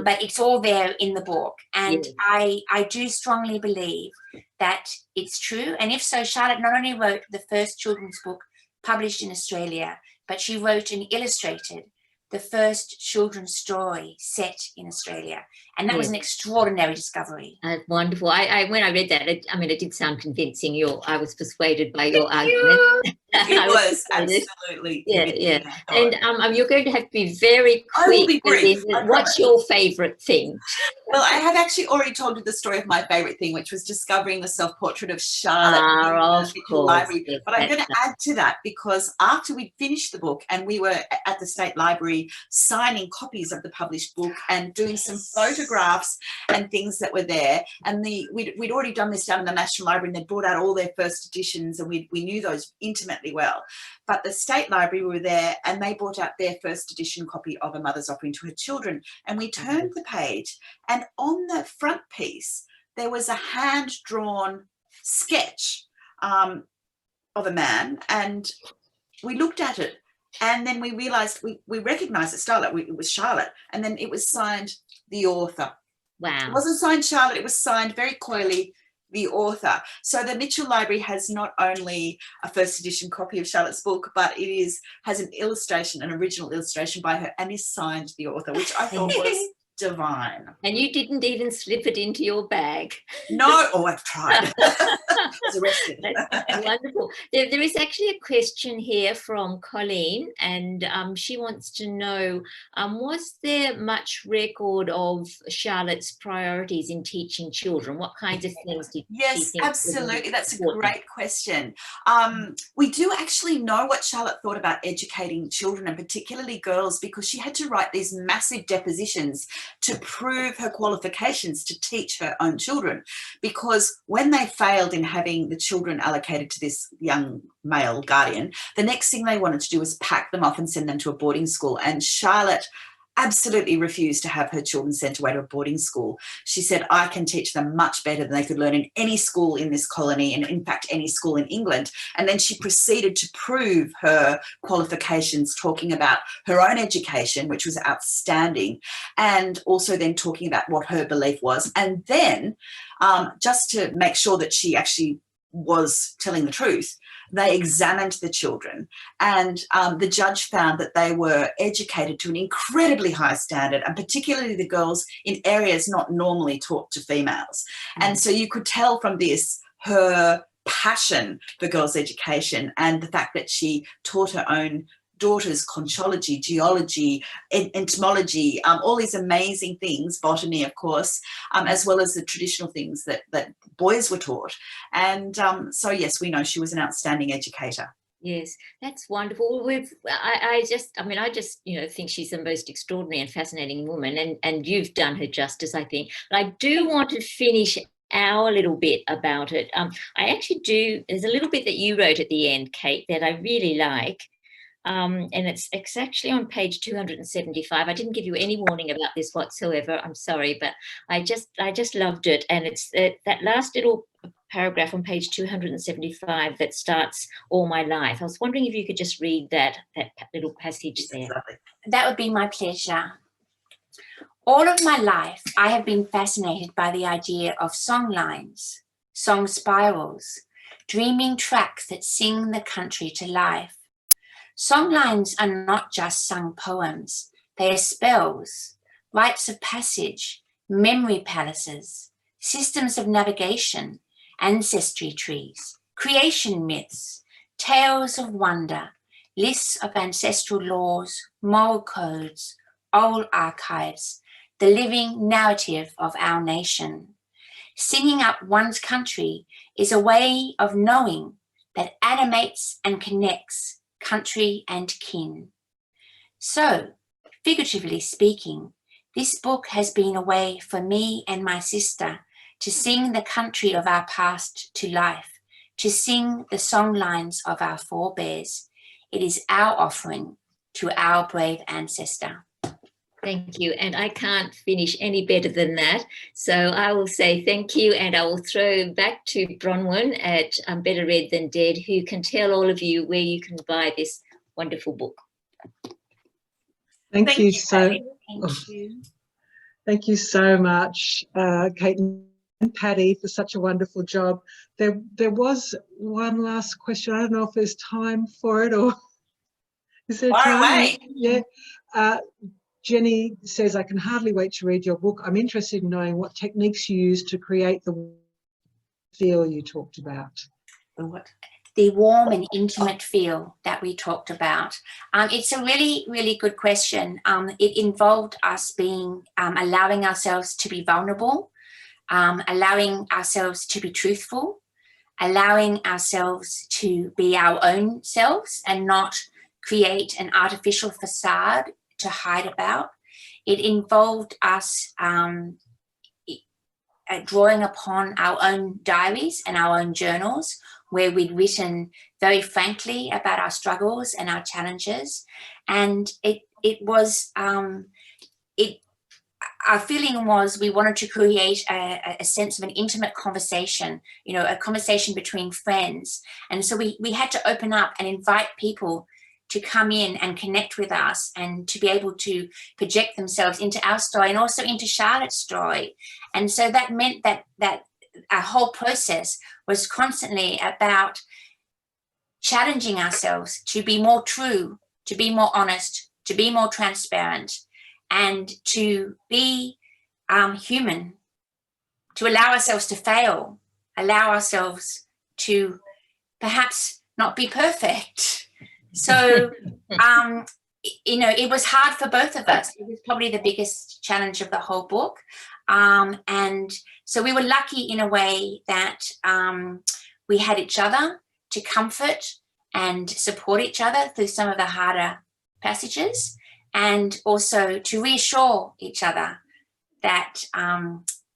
but it's all there in the book. And Yes. I do strongly believe that it's true. And if so, Charlotte not only wrote the first children's book published in Australia, but she wrote and illustrated the first children's story set in Australia. And that was an extraordinary discovery. Wonderful. I when I read that, it did sound convincing. I was persuaded by your argument. It was absolutely. Yeah. And you're going to have to be very quick. I will be brief. What's your favourite thing? Well, I have actually already told you the story of my favourite thing, which was discovering the self-portrait of Charlotte in the Mitchell Library. Yes, but I'm going to add to that, because after we finished the book and we were at the State Library signing copies of the published book and doing some photographs and things that were there, and we'd already done this down in the National Library, and they brought out all their first editions, and we knew those intimately well. But the State Library, we were there, and they brought out their first edition copy of A Mother's Offering to Her Children, and we turned the page, and on the front piece there was a hand-drawn sketch of a man, and we looked at it, and then we realised we recognised it was Charlotte, and then it was signed the author. Wow. It wasn't signed Charlotte, it was signed very coyly the author. So the Mitchell Library has not only a first edition copy of Charlotte's book, but it has an original illustration by her, and is signed the author, which I thought was divine. And you didn't even slip it into your bag. No, I've tried. I was arrested. That's wonderful. There is actually a question here from Colleen, and she wants to know, was there much record of Charlotte's priorities in teaching children? What kinds of things did she think? Absolutely. That's a great question. We do actually know what Charlotte thought about educating children, and particularly girls, because she had to write these massive depositions to prove her qualifications to teach her own children, because when they failed in having the children allocated to this young male guardian, the next thing they wanted to do was pack them off and send them to a boarding school. And Charlotte absolutely refused to have her children sent away to a boarding school. She said, I can teach them much better than they could learn in any school in this colony, and in fact any school in England. And then she proceeded to prove her qualifications, talking about her own education, which was outstanding, and also then talking about what her belief was. And then just to make sure that she actually was telling the truth, they examined the children, and the judge found that they were educated to an incredibly high standard, and particularly the girls in areas not normally taught to females. And so you could tell from this her passion for girls' education, and the fact that she taught her own daughters conchology, geology, entomology, all these amazing things, botany, of course, as well as the traditional things that boys were taught. And so, yes, we know she was an outstanding educator. Yes, that's wonderful. I just think she's the most extraordinary and fascinating woman, and you've done her justice, I think. But I do want to finish our little bit about it. I actually do. There's a little bit that you wrote at the end, Kate, that I really like. And it's actually on page 275. I didn't give you any warning about this whatsoever. I'm sorry, but I just loved it. And it's that last little paragraph on page 275 that starts all my life. I was wondering if you could just read that little passage there. That would be my pleasure. All of my life, I have been fascinated by the idea of song lines, song spirals, dreaming tracks that sing the country to life. Songlines are not just sung poems, they are spells, rites of passage, memory palaces, systems of navigation, ancestry trees, creation myths, tales of wonder, lists of ancestral laws, moral codes, old archives, the living narrative of our nation. Singing up one's country is a way of knowing that animates and connects country and kin. So, figuratively speaking, this book has been a way for me and my sister to sing the country of our past to life, to sing the song lines of our forebears. It is our offering to our brave ancestor. Thank you. And I can't finish any better than that. So I will say thank you, and I will throw back to Bronwyn at Better Read Than Dead, who can tell all of you where you can buy this wonderful book. Thank you. Thank you. Thank you so much, Kate and Patti, for such a wonderful job. There was one last question. I don't know if there's time for it, or is there Fire time? away. Yeah. Jenny says, I can hardly wait to read your book. I'm interested in knowing what techniques you use to create the feel you talked about. The warm and intimate feel that we talked about. It's a really, really good question. It involved us allowing ourselves to be vulnerable, allowing ourselves to be truthful, allowing ourselves to be our own selves and not create an artificial facade to hide about. It involved us drawing upon our own diaries and our own journals, where we'd written very frankly about our struggles and our challenges. And our feeling was we wanted to create a sense of an intimate conversation, you know, a conversation between friends. And so we had to open up and invite people to come in and connect with us and to be able to project themselves into our story and also into Charlotte's story. And so that meant that our whole process was constantly about challenging ourselves to be more true, to be more honest, to be more transparent, and to be human, to allow ourselves to fail, allow ourselves to perhaps not be perfect. So, you know, it was hard for both of us. It was probably the biggest challenge of the whole book. And so we were lucky in a way that we had each other to comfort and support each other through some of the harder passages, and also to reassure each other that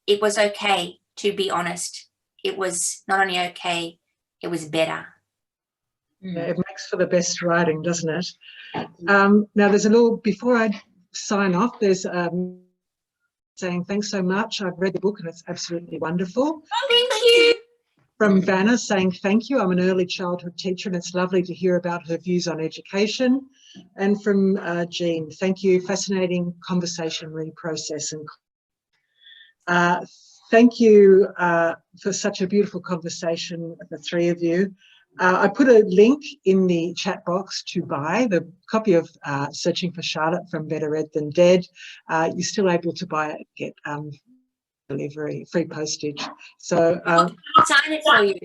it was okay to be honest. It was not only okay, it was better. Yeah, it makes for the best writing, doesn't it? Now, there's a little, before I sign off, there's saying thanks so much. I've read the book and it's absolutely wonderful. Oh, thank you. From Vanna saying thank you. I'm an early childhood teacher and it's lovely to hear about her views on education. And from Jean, thank you. Fascinating conversation, reprocess. And thank you for such a beautiful conversation, the three of you. I put a link in the chat box to buy the copy of Searching for Charlotte from Better Read Than Dead. You're still able to buy it, get delivery, free postage. So I'll sign it for you.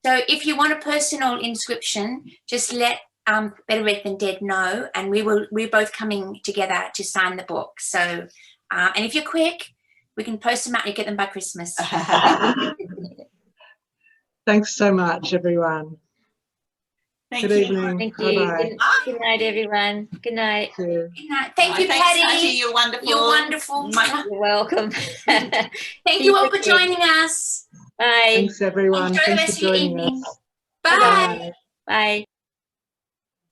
So if you want a personal inscription, just let Better Read Than Dead know, and we're both coming together to sign the book. So and if you're quick, we can post them out and you get them by Christmas. Thanks so much, everyone. Thank Good you. evening. Thank you. Bye-bye. Good night, everyone. Good night. Thank you. Good night. Thank you, Thanks, Patti. You're wonderful. You're wonderful. You're welcome. Thank you all for joining us. Bye. Thanks, everyone. Enjoy the Thanks rest for of your joining evening. us. Bye. Bye.